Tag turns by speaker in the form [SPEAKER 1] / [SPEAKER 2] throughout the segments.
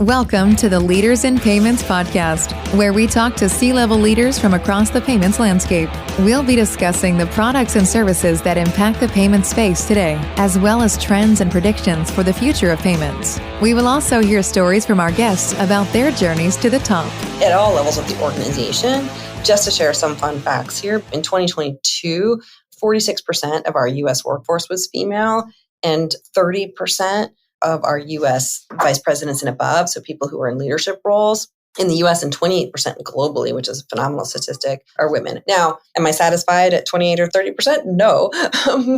[SPEAKER 1] Welcome to the Leaders in Payments podcast, where we talk to C-level leaders from across the payments landscape. We'll be discussing the products and services that impact the payment space today, as well as trends and predictions for the future of payments. We will also hear stories from our guests about their journeys to the top.
[SPEAKER 2] At all levels of the organization, just to share some fun facts here, in 2022, 46% of our U.S. workforce was female, and 30% of our U.S. vice presidents and above, so people who are in leadership roles in the U.S. and 28% globally, which is a phenomenal statistic, are women. Now, am I satisfied at 28 or 30%? No,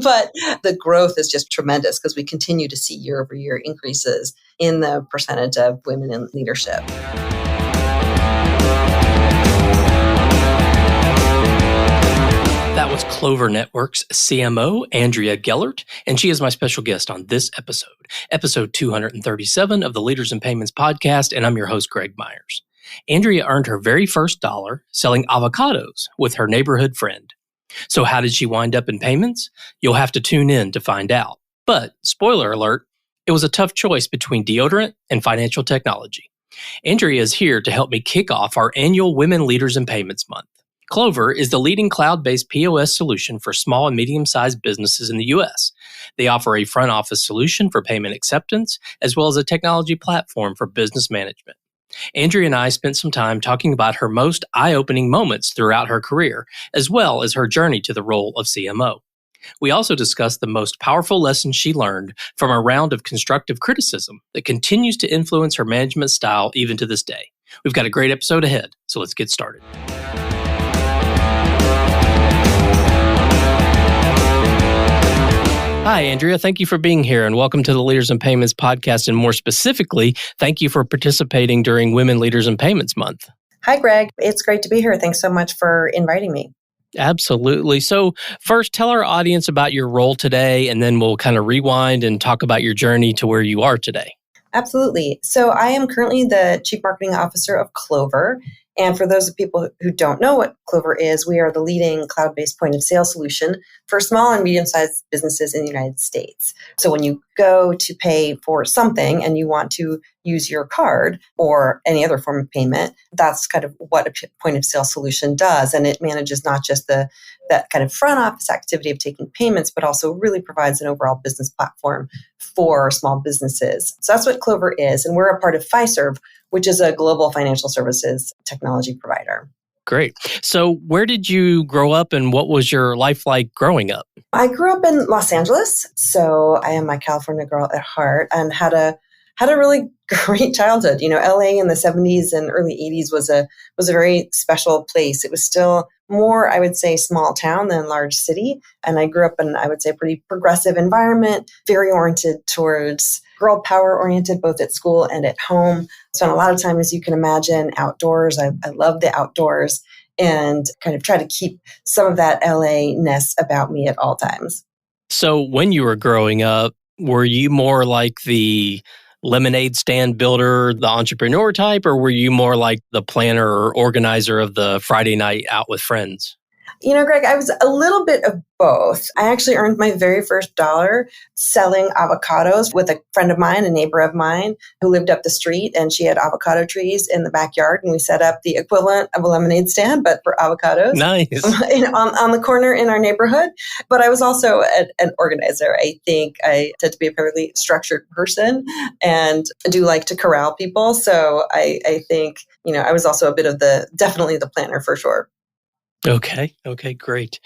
[SPEAKER 2] but the growth is just tremendous because we continue to see year-over-year increases in the percentage of women in leadership.
[SPEAKER 3] That was Clover Network's CMO, Andrea Gellert, and she is my special guest on this episode 237 of the Leaders in Payments podcast, and I'm your host, Greg Myers. Andrea earned her very first dollar selling avocados with her neighborhood friend. So how did she wind up in payments? You'll have to tune in to find out. But, spoiler alert, it was a tough choice between deodorant and financial technology. Andrea is here to help me kick off our annual Women Leaders in Payments Month. Clover is the leading cloud-based POS solution for small and medium-sized businesses in the U.S. They offer a front office solution for payment acceptance, as well as a technology platform for business management. Andrea and I spent some time talking about her most eye-opening moments throughout her career, as well as her journey to the role of CMO. We also discussed the most powerful lessons she learned from a round of constructive criticism that continues to influence her management style even to this day. We've got a great episode ahead, so let's get started. Hi, Andrea. Thank you for being here and welcome to the Leaders in Payments podcast. And more specifically, thank you for participating during Women Leaders in Payments Month.
[SPEAKER 2] Hi, Greg. It's great to be here. Thanks so much for inviting me.
[SPEAKER 3] Absolutely. So first, tell our audience about your role today, and then we'll kind of rewind and talk about your journey to where you are today.
[SPEAKER 2] Absolutely. So I am currently the Chief Marketing Officer of Clover. And for those of people who don't know what Clover is, we are the leading cloud-based point-of-sale solution for small and medium-sized businesses in the United States. So when you go to pay for something and you want to use your card or any other form of payment, that's kind of what a point-of-sale solution does. And it manages not just that kind of front office activity of taking payments, but also really provides an overall business platform for small businesses. So that's what Clover is. And we're a part of Fiserv, which is a global financial services technology provider.
[SPEAKER 3] Great. So where did you grow up and what was your life like growing up?
[SPEAKER 2] I grew up in Los Angeles. So I am a California girl at heart and had a really great childhood. You know, LA in the 70s and early 80s was a very special place. It was still more, I would say, small town than large city. And I grew up in, I would say, a pretty progressive environment, very oriented towards girl power oriented, both at school and at home. Spent a lot of time, as you can imagine, outdoors. I love the outdoors and kind of try to keep some of that LA-ness about me at all times.
[SPEAKER 3] So when you were growing up, were you more like the lemonade stand builder, the entrepreneur type, or were you more like the planner or organizer of the Friday night out with friends?
[SPEAKER 2] You know, Greg, I was a little bit of both. I actually earned my very first dollar selling avocados with a friend of mine, a neighbor of mine who lived up the street, and she had avocado trees in the backyard, and we set up the equivalent of a lemonade stand, but for avocados.
[SPEAKER 3] Nice.
[SPEAKER 2] on the corner in our neighborhood. But I was also an organizer. I think I tend to be a fairly structured person and do like to corral people. So I think, you know, I was also a bit of definitely the planner for sure.
[SPEAKER 3] Okay, great.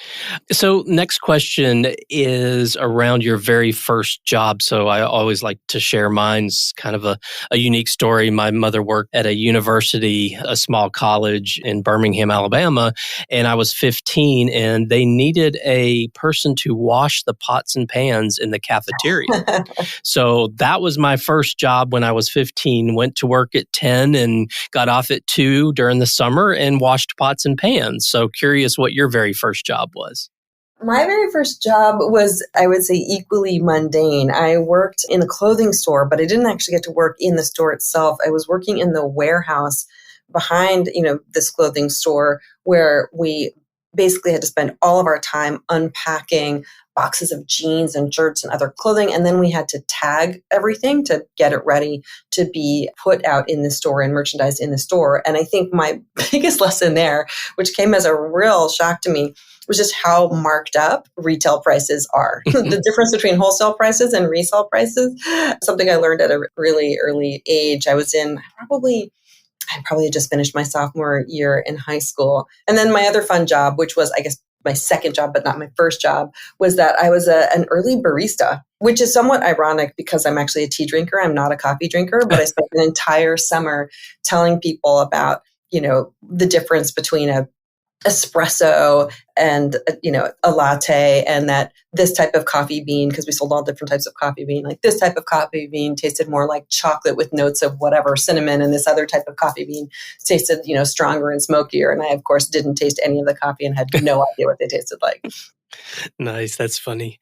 [SPEAKER 3] So next question is around your very first job. So I always like to share mine's kind of a unique story. My mother worked at a university, a small college in Birmingham, Alabama, and I was 15 and they needed a person to wash the pots and pans in the cafeteria. So that was my first job when I was 15. Went to work at 10 and got off at 2 during the summer and washed pots and pans. So curious what your very first job was.
[SPEAKER 2] My very first job was, I would say, equally mundane. I worked in a clothing store, but I didn't actually get to work in the store itself. I was working in the warehouse behind, this clothing store where we basically had to spend all of our time unpacking boxes of jeans and shirts and other clothing. And then we had to tag everything to get it ready to be put out in the store and merchandised in the store. And I think my biggest lesson there, which came as a real shock to me, was just how marked up retail prices are. The difference between wholesale prices and resale prices, something I learned at a really early age. I probably just finished my sophomore year in high school. And then my other fun job, which was, I guess, my second job, but not my first job, was that I was an early barista, which is somewhat ironic because I'm actually a tea drinker. I'm not a coffee drinker, but I spent an entire summer telling people about, the difference between a espresso and a latte, and that this type of coffee bean, because we sold all different types of coffee bean, like this type of coffee bean tasted more like chocolate with notes of whatever cinnamon, and this other type of coffee bean tasted stronger and smokier. And I of course didn't taste any of the coffee and had no idea what they tasted like.
[SPEAKER 3] Nice. That's funny.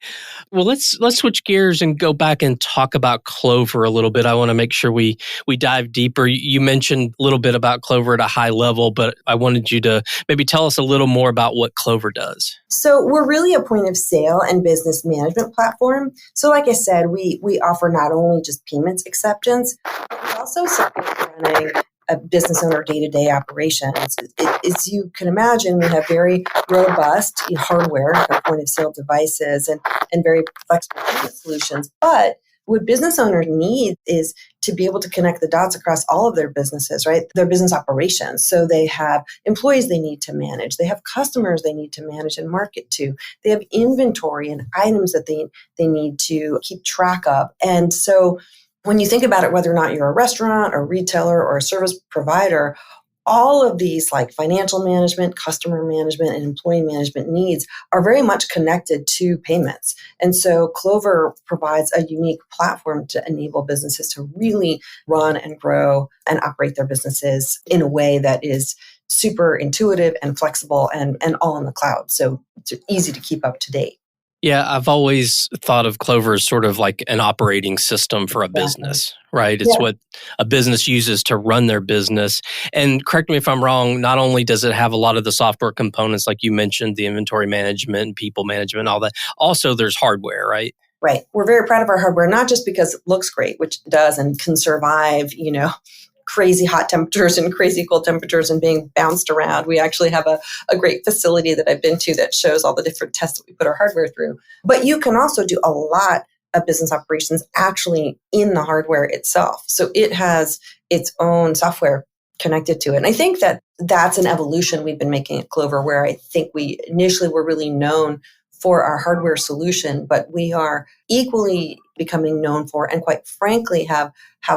[SPEAKER 3] Well, let's switch gears and go back and talk about Clover a little bit. I want to make sure we dive deeper. You mentioned a little bit about Clover at a high level, but I wanted you to maybe tell us a little more about what Clover does.
[SPEAKER 2] So we're really a point of sale and business management platform. So like I said, we offer not only just payments acceptance, but we also support running a business owner day-to-day operations. As you can imagine, we have very robust hardware for point-of-sale devices and very flexible payment solutions. But what business owners need is to be able to connect the dots across all of their businesses, right? Their business operations. So they have employees they need to manage. They have customers they need to manage and market to. They have inventory and items that they need to keep track of. And so when you think about it, whether or not you're a restaurant or retailer or a service provider, all of these like financial management, customer management, and employee management needs are very much connected to payments. And so Clover provides a unique platform to enable businesses to really run and grow and operate their businesses in a way that is super intuitive and flexible and all in the cloud. So it's easy to keep up to date.
[SPEAKER 3] Yeah, I've always thought of Clover as sort of like an operating system for a business, right? It's what a business uses to run their business. And correct me if I'm wrong, not only does it have a lot of the software components, like you mentioned, the inventory management, people management, all that, also there's hardware, right?
[SPEAKER 2] Right. We're very proud of our hardware, not just because it looks great, which it does and can survive, crazy hot temperatures and crazy cold temperatures and being bounced around. We actually have a great facility that I've been to that shows all the different tests that we put our hardware through. But you can also do a lot of business operations actually in the hardware itself. So it has its own software connected to it. And I think that that's an evolution we've been making at Clover, where I think we initially were really known for our hardware solution, but we are equally becoming known for, and quite frankly, have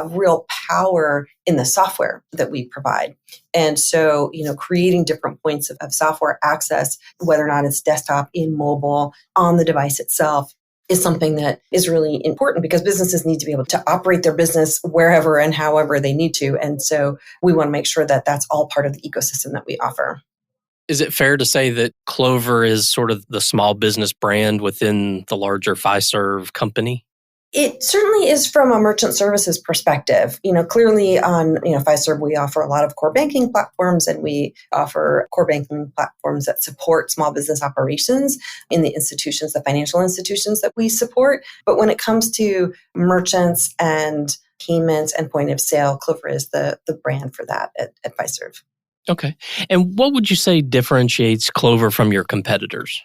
[SPEAKER 2] real power in the software that we provide. And so, creating different points of software access, whether or not it's desktop, in mobile, on the device itself, is something that is really important because businesses need to be able to operate their business wherever and however they need to. And so we want to make sure that that's all part of the ecosystem that we offer.
[SPEAKER 3] Is it fair to say that Clover is sort of the small business brand within the larger Fiserv company?
[SPEAKER 2] It certainly is from a merchant services perspective. Clearly on, Fiserv, we offer a lot of core banking platforms, and we offer core banking platforms that support small business operations in the institutions, the financial institutions that we support. But when it comes to merchants and payments and point of sale, Clover is the brand for that at Fiserv.
[SPEAKER 3] Okay. And what would you say differentiates Clover from your competitors?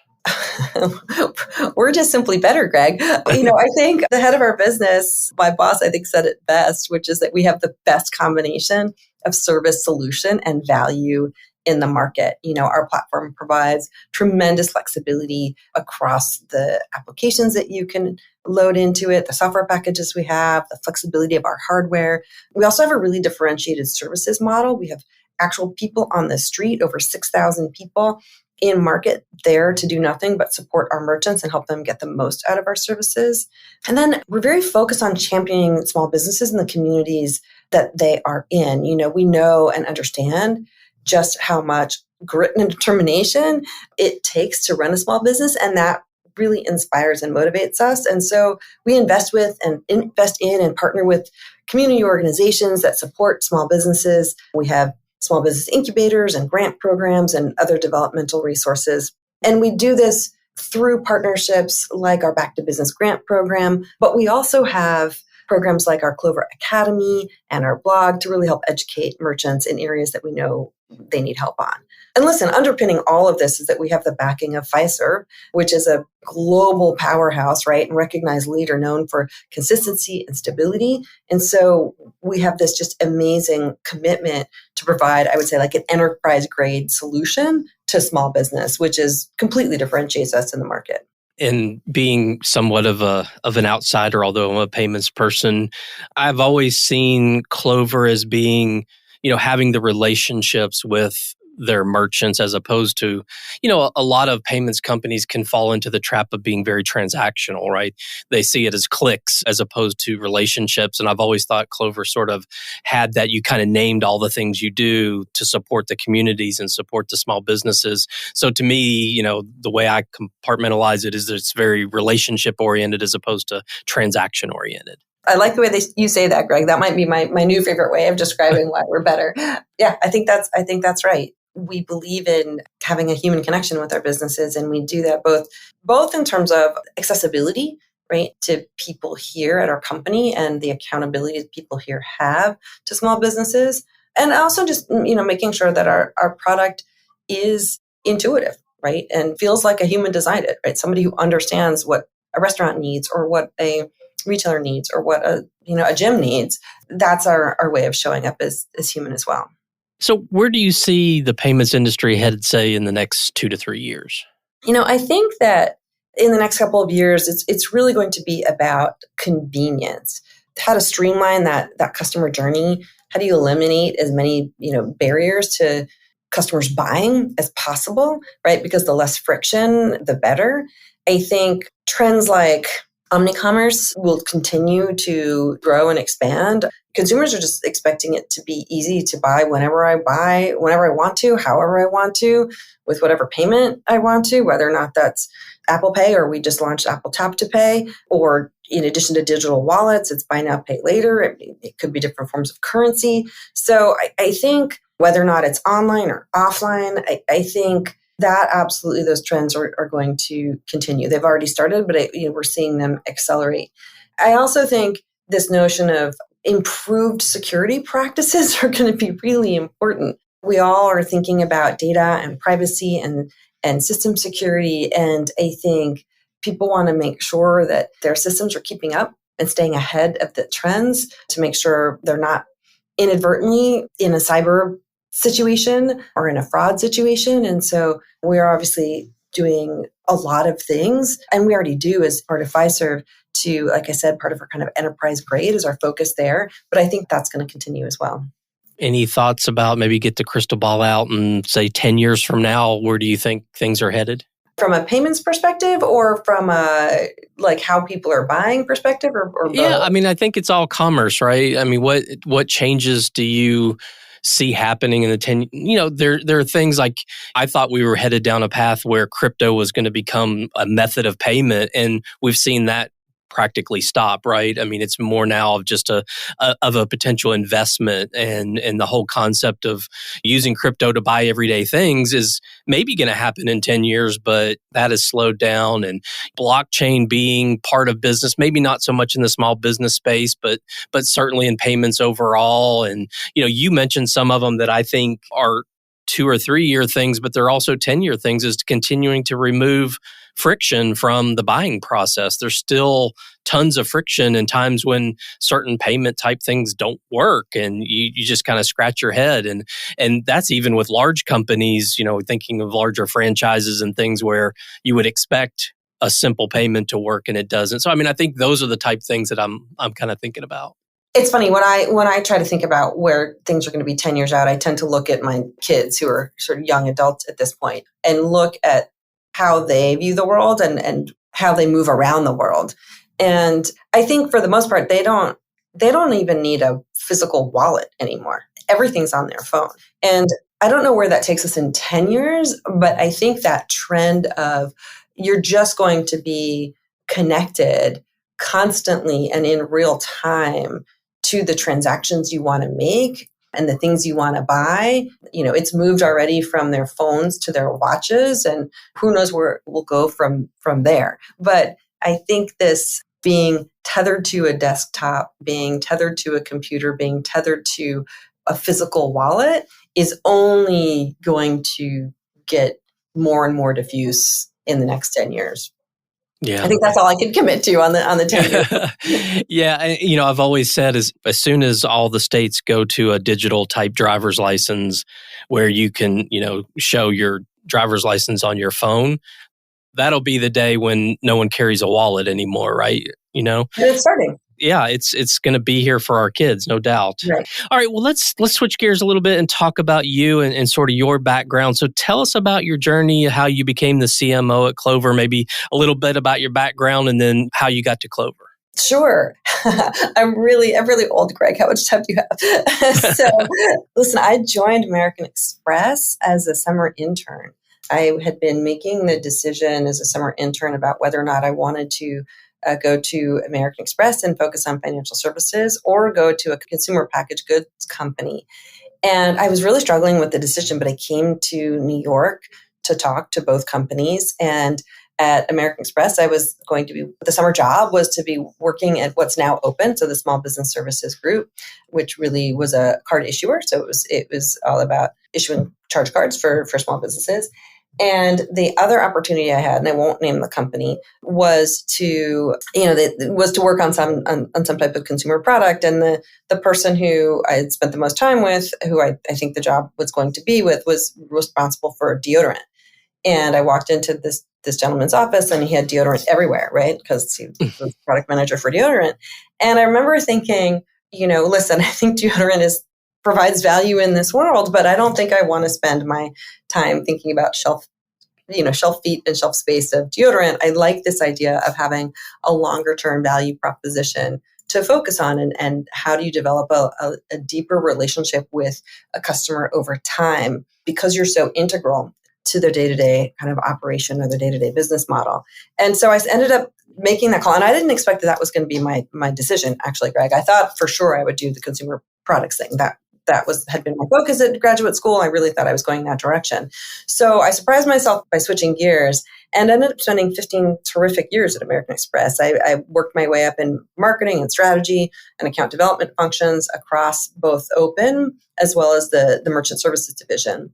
[SPEAKER 2] We're just simply better, Greg. I think the head of our business, my boss, I think said it best, which is that we have the best combination of service, solution, and value in the market. Our platform provides tremendous flexibility across the applications that you can load into it, the software packages we have, the flexibility of our hardware. We also have a really differentiated services model. We have actual people on the street, over 6,000 people in market there to do nothing but support our merchants and help them get the most out of our services. And then we're very focused on championing small businesses in the communities that they are in. We know and understand just how much grit and determination it takes to run a small business, and that really inspires and motivates us. And so we invest in and partner with community organizations that support small businesses. We have small business incubators and grant programs and other developmental resources. And we do this through partnerships like our Back to Business grant program, but we also have programs like our Clover Academy and our blog to really help educate merchants in areas that we know they need help on. And listen, underpinning all of this is that we have the backing of Fiserv, which is a global powerhouse, right? And recognized leader known for consistency and stability. And so we have this just amazing commitment to provide, I would say, like an enterprise grade solution to small business, which is completely differentiates us in the market.
[SPEAKER 3] And being somewhat of an outsider, although I'm a payments person, I've always seen Clover as being, having the relationships with their merchants, as opposed to, a lot of payments companies can fall into the trap of being very transactional, right? They see it as clicks as opposed to relationships. And I've always thought Clover sort of had that. You kind of named all the things you do to support the communities and support the small businesses. So to me, the way I compartmentalize it is that it's very relationship oriented as opposed to transaction oriented.
[SPEAKER 2] I like the way you say that, Greg. That might be my new favorite way of describing why we're better. Yeah, I think that's right. We believe in having a human connection with our businesses, and we do that both in terms of accessibility, right, to people here at our company and the accountability that people here have to small businesses, and also just making sure that our product is intuitive, right, and feels like a human designed it, right, somebody who understands what a restaurant needs or what a retailer needs or what a gym needs. That's our way of showing up as human as well.
[SPEAKER 3] So where do you see the payments industry headed, say, in the next 2 to 3 years?
[SPEAKER 2] I think that in the next couple of years, it's really going to be about convenience, how to streamline that customer journey. How do you eliminate as many barriers to customers buying as possible, right? Because the less friction, the better. I think trends like omnicommerce will continue to grow and expand. Consumers are just expecting it to be easy to buy, whenever I want to, however I want to, with whatever payment I want to, whether or not that's Apple Pay or we just launched Apple Tap to Pay, or in addition to digital wallets, it's buy now, pay later. It could be different forms of currency. So I think whether or not it's online or offline, I think that absolutely those trends are going to continue. They've already started, but we're seeing them accelerate. I also think this notion of improved security practices are going to be really important. We all are thinking about data and privacy and system security, and I think people want to make sure that their systems are keeping up and staying ahead of the trends to make sure they're not inadvertently in a cyber situation or in a fraud situation. And so we are obviously doing a lot of things, and we already do as part of Fiserv to, like I said, part of our kind of enterprise grade is our focus there. But I think that's going to continue as well.
[SPEAKER 3] Any thoughts about maybe get the crystal ball out and say 10 years from now, where do you think things are headed?
[SPEAKER 2] From a payments perspective or from a like how people are buying perspective or both?
[SPEAKER 3] Yeah, I think it's all commerce, right? What changes do you see happening in the 10, there are things like I thought we were headed down a path where crypto was going to become a method of payment, and we've seen that practically stop, right? It's more now of just a potential investment, and the whole concept of using crypto to buy everyday things is maybe going to happen in 10 years, but that has slowed down. And blockchain being part of business, maybe not so much in the small business space, but certainly in payments overall. And, you mentioned some of them that I think are 2 or 3 year things, but they're also 10-year things, is continuing to remove friction from the buying process. There's still tons of friction in times when certain payment type things don't work, and you just kind of scratch your head. And that's even with large companies, thinking of larger franchises and things where you would expect a simple payment to work and it doesn't. So I think those are the type things that I'm kind of thinking about.
[SPEAKER 2] It's funny, when I try to think about where things are going to be 10 years out, I tend to look at my kids who are sort of young adults at this point and look at how they view the world and how they move around the world. And I think for the most part, they don't even need a physical wallet anymore. Everything's on their phone. And I don't know where that takes us in 10 years, but I think that trend of you're just going to be connected constantly and in real time to the transactions you want to make and the things you want to buy. It's moved already from their phones to their watches, and who knows where it will go from there. But I think this being tethered to a desktop, being tethered to a computer, being tethered to a physical wallet is only going to get more and more diffuse in the next 10 years.
[SPEAKER 3] Yeah.
[SPEAKER 2] I think that's all I could commit to on the 10 years.
[SPEAKER 3] Yeah. I've always said as soon as all the states go to a digital type driver's license where you can, show your driver's license on your phone, that'll be the day when no one carries a wallet anymore, right?
[SPEAKER 2] But it's starting.
[SPEAKER 3] Yeah, it's going to be here for our kids, no doubt.
[SPEAKER 2] Right.
[SPEAKER 3] All right, well, let's switch gears a little bit and talk about you and sort of your background. So tell us about your journey, how you became the CMO at Clover, maybe a little bit about your background, and then how you got to Clover.
[SPEAKER 2] Sure. I'm really old, Greg. How much time do you have? So, listen, I joined American Express as a summer intern. I had been making the decision as a summer intern about whether or not I wanted to go to American Express and focus on financial services or go to a consumer packaged goods company. And I was really struggling with the decision, but I came to New York to talk to both companies. And at American Express, the summer job was to be working at what's now open, so the Small Business Services Group, which really was a card issuer. So it was all about issuing charge cards for small businesses. And the other opportunity I had, and I won't name the company, was to work on some type of consumer product. And the person who I had spent the most time with, who I think the job was going to be with, was responsible for deodorant. And I walked into this gentleman's office, and he had deodorant everywhere, right? Because he was product manager for deodorant. And I remember thinking, listen, I think deodorant provides value in this world, but I don't think I want to spend my time thinking about shelf feet and shelf space of deodorant. I like this idea of having a longer term value proposition to focus on, and how do you develop a deeper relationship with a customer over time, because you're so integral to their day-to-day kind of operation or their day-to-day business model. And so I ended up making that call, and I didn't expect that was going to be my decision, actually, Greg. I thought for sure I would do the consumer products thing. That had been my focus at graduate school. I really thought I was going that direction. So I surprised myself by switching gears and ended up spending 15 terrific years at American Express. I worked my way up in marketing and strategy and account development functions across both open as well as the merchant services division.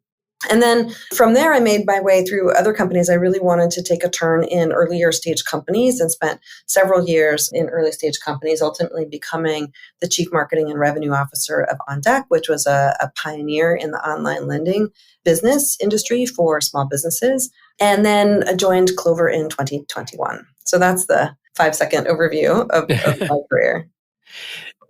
[SPEAKER 2] And then from there, I made my way through other companies. I really wanted to take a turn in earlier stage companies and spent several years in early stage companies, ultimately becoming the Chief Marketing and Revenue Officer of OnDeck, which was a pioneer in the online lending business industry for small businesses. And then I joined Clover in 2021. So that's the 5-second overview of my career.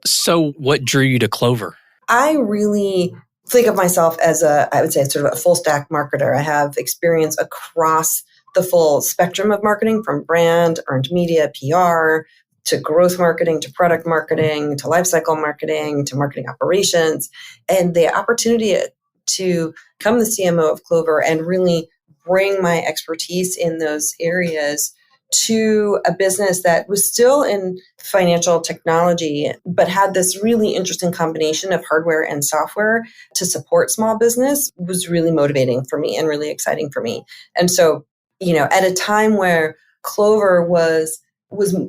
[SPEAKER 3] So what drew you to Clover?
[SPEAKER 2] I really think of myself as I would say sort of a full stack marketer. I have experience across the full spectrum of marketing, from brand, earned media, PR, to growth marketing, to product marketing, to lifecycle marketing, to marketing operations. And the opportunity to become the CMO of Clover and really bring my expertise in those areas to a business that was still in financial technology, but had this really interesting combination of hardware and software to support small business was really motivating for me and really exciting for me. And so, at a time where Clover was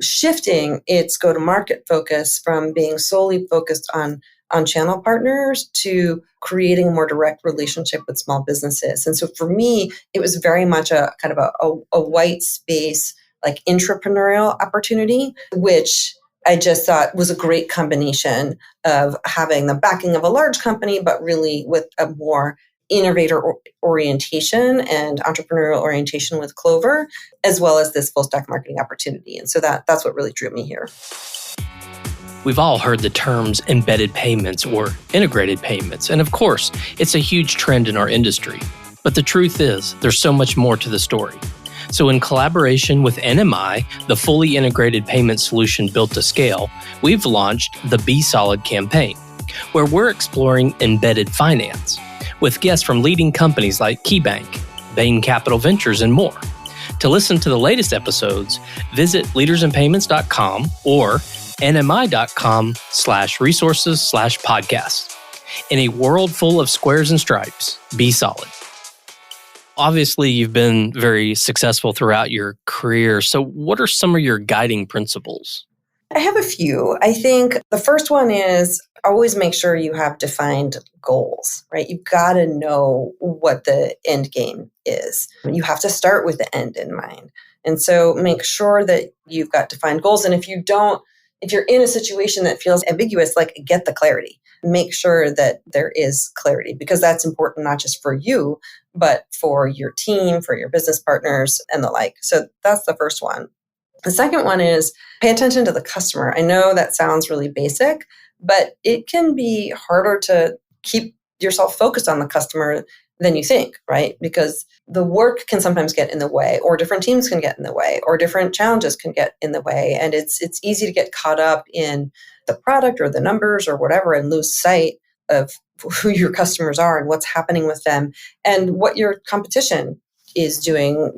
[SPEAKER 2] shifting its go-to-market focus from being solely focused on channel partners to creating a more direct relationship with small businesses. And so for me, it was very much a kind of a white space, like entrepreneurial opportunity, which I just thought was a great combination of having the backing of a large company, but really with a more innovator orientation and entrepreneurial orientation with Clover, as well as this full stack marketing opportunity. And so that's what really drew me here.
[SPEAKER 3] We've all heard the terms embedded payments or integrated payments. And of course, it's a huge trend in our industry. But the truth is, there's so much more to the story. So in collaboration with NMI, the fully integrated payment solution built to scale, we've launched the Be Solid campaign, where we're exploring embedded finance with guests from leading companies like KeyBank, Bain Capital Ventures, and more. To listen to the latest episodes, visit leadersinpayments.com or nmi.com/resources/podcast. In a world full of squares and stripes, be solid. Obviously, you've been very successful throughout your career. So what are some of your guiding principles?
[SPEAKER 2] I have a few. I think the first one is always make sure you have defined goals, right? You've got to know what the end game is. You have to start with the end in mind. And so make sure that you've got defined goals. And if you're in a situation that feels ambiguous, like get the clarity. Make sure that there is clarity because that's important not just for you, but for your team, for your business partners and the like. So that's the first one. The second one is pay attention to the customer. I know that sounds really basic, but it can be harder to keep yourself focused on the customer than you think, right? Because the work can sometimes get in the way, or different teams can get in the way, or different challenges can get in the way. And it's easy to get caught up in the product or the numbers or whatever and lose sight of who your customers are and what's happening with them and what your competition is doing,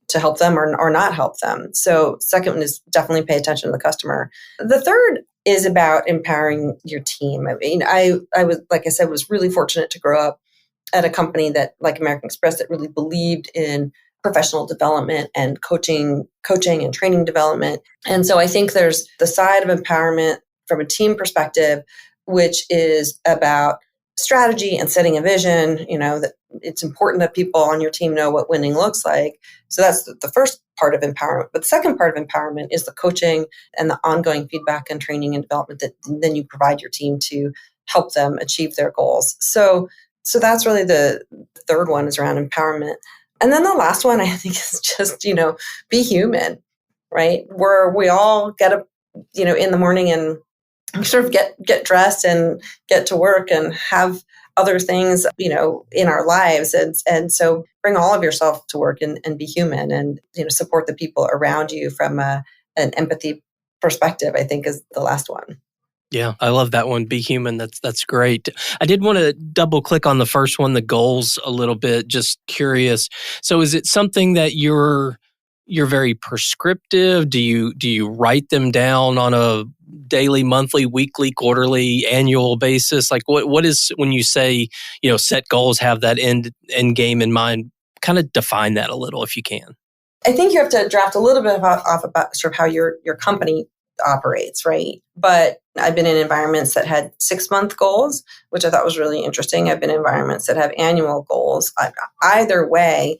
[SPEAKER 2] to help them or not help them. So second one is definitely pay attention to the customer. The third is about empowering your team. I mean, I was, like I said, was really fortunate to grow up at a company that, like American Express, that really believed in professional development and coaching and training development. And so I think there's the side of empowerment from a team perspective, which is about strategy and setting a vision, that it's important that people on your team know what winning looks like. So that's the first part of empowerment. But the second part of empowerment is the coaching and the ongoing feedback and training and development that then you provide your team to help them achieve their goals. So that's really the third one is around empowerment. And then the last one I think is just, be human, right? Where we all get up, in the morning and sort of get dressed and get to work and have other things, in our lives. And so bring all of yourself to work and be human and, support the people around you from an empathy perspective, I think is the last one.
[SPEAKER 3] Yeah, I love that one. Be human. That's great. I did want to double click on the first one, the goals a little bit, just curious. So is it something that you're very prescriptive? Do you write them down on a daily, monthly, weekly, quarterly, annual basis? Like what is when you say, set goals, have that end game in mind, kind of define that a little if you can.
[SPEAKER 2] I think you have to draft a little bit off about sort of how your company operates, right? But I've been in environments that had 6-month goals, which I thought was really interesting. I've been in environments that have annual goals. Either way,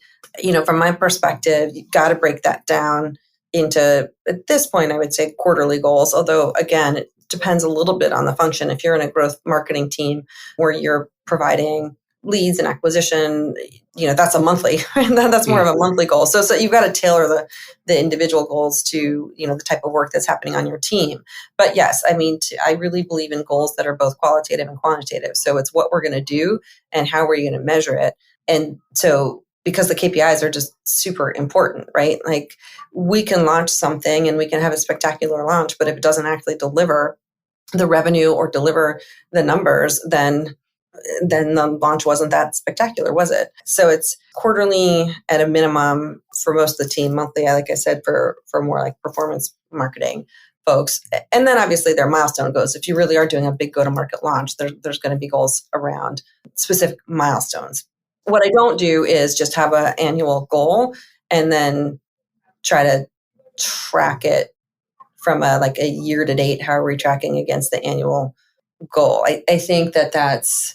[SPEAKER 2] from my perspective, you've got to break that down into, at this point, I would say quarterly goals. Although, again, it depends a little bit on the function. If you're in a growth marketing team where you're providing leads and acquisition, that's a monthly, that's more of a monthly goal. So you've got to tailor the individual goals to, the type of work that's happening on your team. But yes, I really believe in goals that are both qualitative and quantitative. So it's what we're going to do and how we're going to measure it. And so because the KPIs are just super important, right? Like we can launch something and we can have a spectacular launch, but if it doesn't actually deliver the revenue or deliver the numbers, then the launch wasn't that spectacular, was it? So it's quarterly at a minimum for most of the team, monthly, like I said, for more like performance marketing folks. And then obviously there are milestone goals. If you really are doing a big go-to-market launch, there's going to be goals around specific milestones. What I don't do is just have an annual goal and then try to track it from a year to date. How are we tracking against the annual goal? I think that's,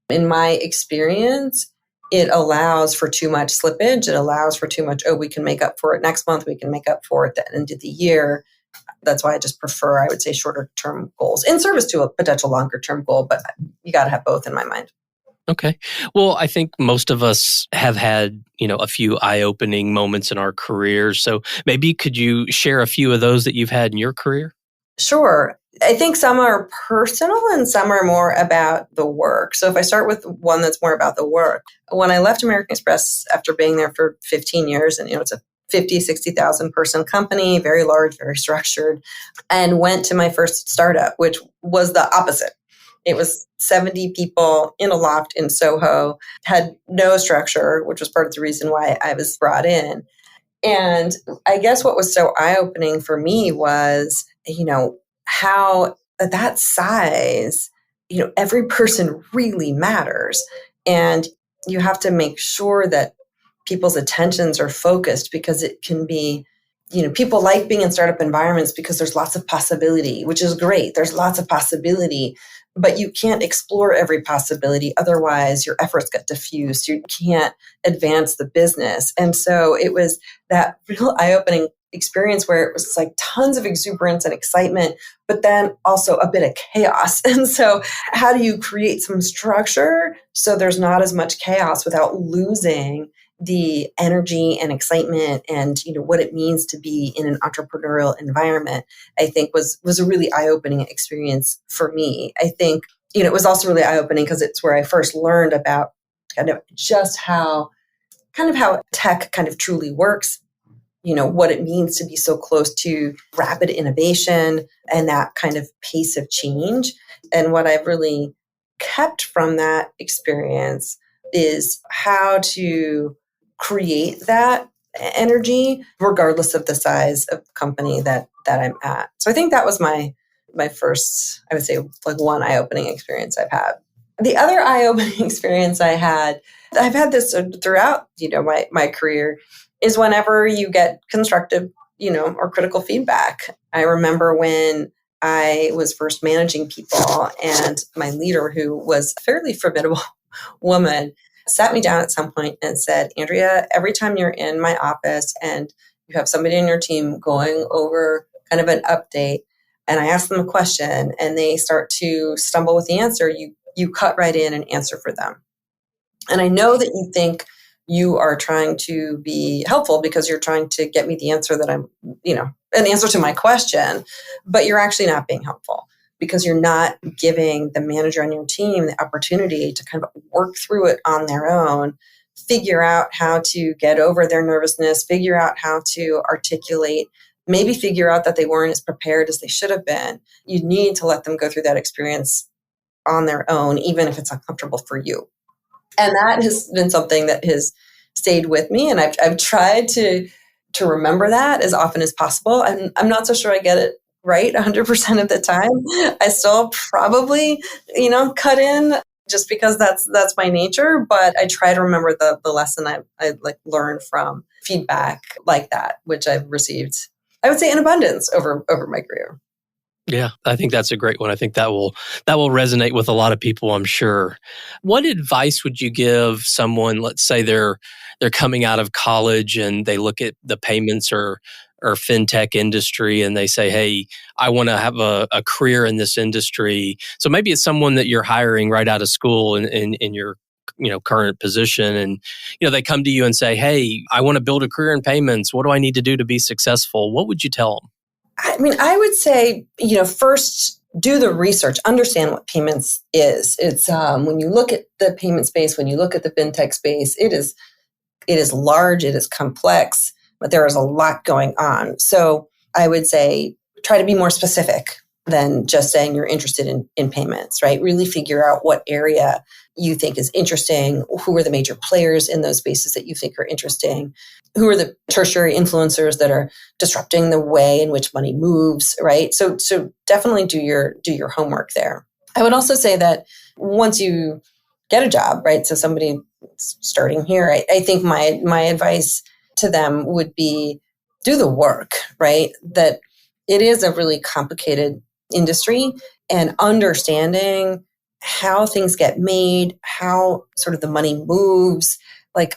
[SPEAKER 2] in my experience, it allows for too much slippage. It allows for too much, we can make up for it next month. We can make up for it at the end of the year. That's why I just prefer, I would say, shorter term goals in service to a potential longer term goal. But you got to have both in my mind.
[SPEAKER 3] Okay. Well, I think most of us have had, a few eye-opening moments in our careers. So maybe could you share a few of those that you've had in your career?
[SPEAKER 2] Sure. I think some are personal and some are more about the work. So if I start with one that's more about the work, when I left American Express after being there for 15 years, and it's a 50, 60,000 person company, very large, very structured, and went to my first startup, which was the opposite. It was 70 people in a loft in Soho, had no structure, which was part of the reason why I was brought in. And I guess what was so eye-opening for me was, how at that size, every person really matters. And you have to make sure that people's attentions are focused, because it can be, people like being in startup environments because there's lots of possibility, which is great. There's lots of possibility, but you can't explore every possibility. Otherwise, your efforts get diffused. You can't advance the business. And so it was that real eye-opening experience where it was like tons of exuberance and excitement, but then also a bit of chaos. And so how do you create some structure so there's not as much chaos without losing the energy and excitement and what it means to be in an entrepreneurial environment? I think was a really eye-opening experience for me. I think it was also really eye-opening because it's where I first learned about kind of just how tech kind of truly works, what it means to be so close to rapid innovation and that kind of pace of change. And what I've really kept from that experience is how to create that energy regardless of the size of the company that I'm at. So I think that was my first, I would say, like one eye-opening experience I've had. The other eye-opening experience I've had this throughout, my career, is whenever you get constructive, or critical feedback. I remember when I was first managing people, and my leader, who was a fairly formidable woman, sat me down at some point and said, Andrea, every time you're in my office and you have somebody on your team going over kind of an update, and I ask them a question and they start to stumble with the answer, you cut right in and answer for them. And I know that you think you are trying to be helpful because you're trying to get me the answer that I'm, an answer to my question, but you're actually not being helpful because you're not giving the manager on your team the opportunity to kind of work through it on their own, figure out how to get over their nervousness, figure out how to articulate, maybe figure out that they weren't as prepared as they should have been. You need to let them go through that experience on their own, even if it's uncomfortable for you. And that has been something that has stayed with me. And I've tried to remember that as often as possible. I'm not so sure I get it right 100% of the time. I still probably, cut in just because that's my nature. But I try to remember the lesson I learned from feedback like that, which I've received, I would say, in abundance over my career.
[SPEAKER 3] Yeah, I think that's a great one. I think that will resonate with a lot of people, I'm sure. What advice would you give someone, let's say they're coming out of college and they look at the payments or fintech industry and they say, hey, I want to have a career in this industry. So maybe it's someone that you're hiring right out of school in your current position, and they come to you and say, hey, I want to build a career in payments. What do I need to do to be successful? What would you tell them?
[SPEAKER 2] I mean, I would say, first do the research, understand what payments is. It's when you look at the payment space, when you look at the fintech space, it is large, it is complex, but there is a lot going on. So I would say try to be more specific than just saying you're interested in payments, right? Really figure out what area you think is interesting. Who are the major players in those spaces that you think are interesting? Who are the tertiary influencers that are disrupting the way in which money moves, right? So definitely do your homework there. I would also say that once you get a job, right? So somebody starting here, I think my advice to them would be do the work, right? That it is a really complicated industry, and understanding how things get made, how sort of the money moves,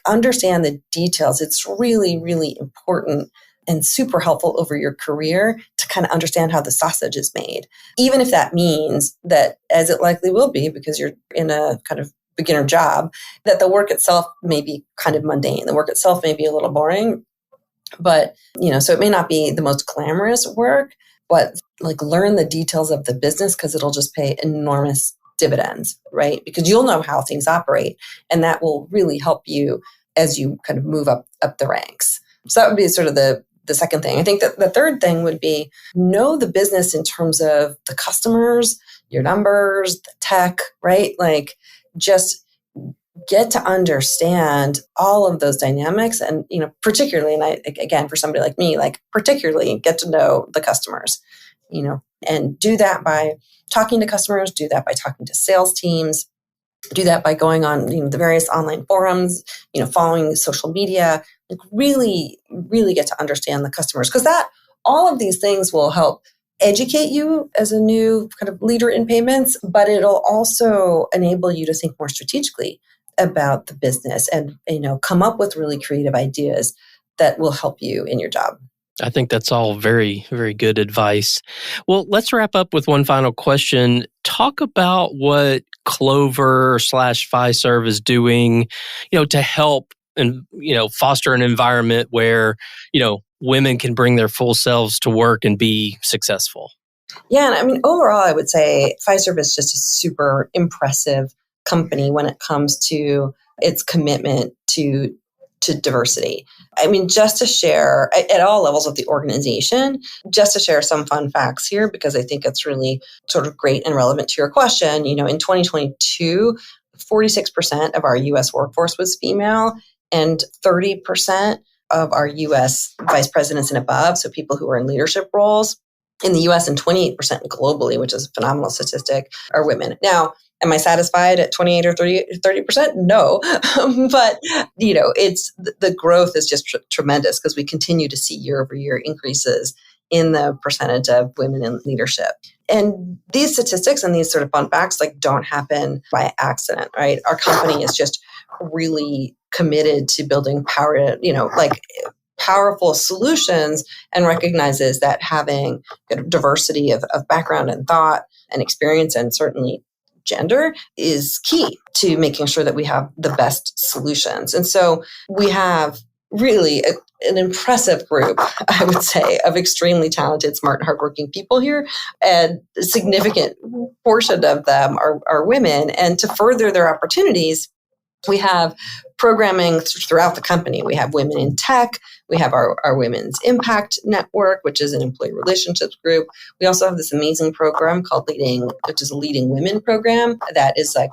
[SPEAKER 2] understand the details. It's really, really important and super helpful over your career to kind of understand how the sausage is made. Even if that means that, as it likely will be because you're in a kind of beginner job, that the work itself may be kind of mundane. The work itself may be a little boring, but, so it may not be the most glamorous work, but learn the details of the business because it'll just pay enormous dividends, right? Because you'll know how things operate, and that will really help you as you kind of move up the ranks. So that would be sort of the second thing. I think that the third thing would be know the business in terms of the customers, your numbers, the tech, right? Just get to understand all of those dynamics, and particularly, and again, for somebody like me, particularly get to know the customers. and do that by talking to customers, do that by talking to sales teams, do that by going on the various online forums, following social media, like really, really get to understand the customers, because all of these things will help educate you as a new kind of leader in payments, but it'll also enable you to think more strategically about the business and, come up with really creative ideas that will help you in your job.
[SPEAKER 3] I think that's all very, very good advice. Well, let's wrap up with one final question. Talk about what Clover / Fiserv is doing, to help and, foster an environment where, women can bring their full selves to work and be successful.
[SPEAKER 2] Yeah. And overall, I would say Fiserv is just a super impressive company when it comes to its commitment to diversity. Just to share at all levels of the organization, just to share some fun facts here, because I think it's really sort of great and relevant to your question. In 2022, 46% of our U.S. workforce was female, and 30% of our U.S. vice presidents and above, so people who are in leadership roles in the U.S., and 28% globally, which is a phenomenal statistic, are women. Now, am I satisfied at 28 or 30%? No. But, it's the growth is just tremendous, because we continue to see year over year increases in the percentage of women in leadership. And these statistics and these sort of fun facts don't happen by accident, right? Our company is just really committed to building powerful solutions, and recognizes that having a diversity of background and thought and experience, and certainly gender, is key to making sure that we have the best solutions. And so we have really an impressive group, I would say, of extremely talented, smart, and hardworking people here. And a significant portion of them are women. And to further their opportunities, we have programming throughout the company. We have Women in Tech. We have our Women's Impact Network, which is an employee relationships group. We also have this amazing program called which is a Leading Women program. That is I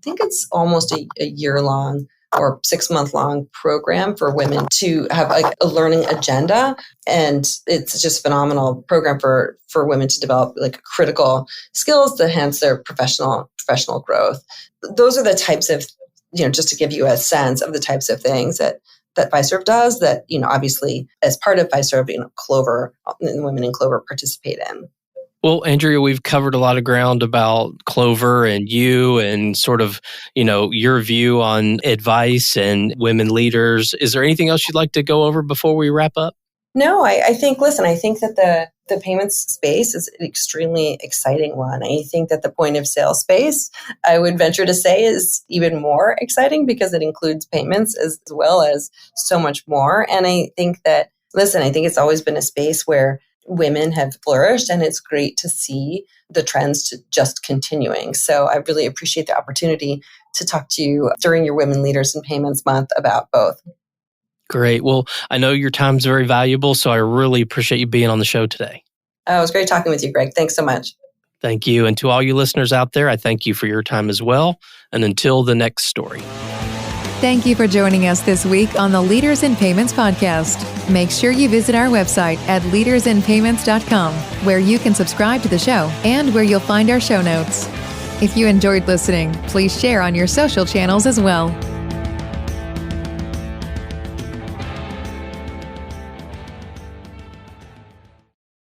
[SPEAKER 2] think it's almost a year-long or 6-month-long program for women to have a learning agenda. And it's just a phenomenal program for women to develop critical skills to enhance their professional growth. Those are the types of, just to give you a sense of the types of things that Fiserv does that, obviously as part of Fiserv, Clover and women in Clover participate in.
[SPEAKER 3] Well, Andrea, we've covered a lot of ground about Clover and you and sort of, your view on advice and women leaders. Is there anything else you'd like to go over before we wrap up?
[SPEAKER 2] No, I think that the payments space is an extremely exciting one. I think that the point of sale space, I would venture to say, is even more exciting, because it includes payments as well as so much more. And I think that, I think it's always been a space where women have flourished, and it's great to see the trends just continuing. So I really appreciate the opportunity to talk to you during your Women Leaders in Payments Month about both.
[SPEAKER 3] Great. Well, I know your time's very valuable, so I really appreciate you being on the show today.
[SPEAKER 2] Oh, it was great talking with you, Greg. Thanks so much.
[SPEAKER 3] Thank you. And to all you listeners out there, I thank you for your time as well. And until the next story.
[SPEAKER 1] Thank you for joining us this week on the Leaders in Payments podcast. Make sure you visit our website at leadersinpayments.com, where you can subscribe to the show and where you'll find our show notes. If you enjoyed listening, please share on your social channels as well.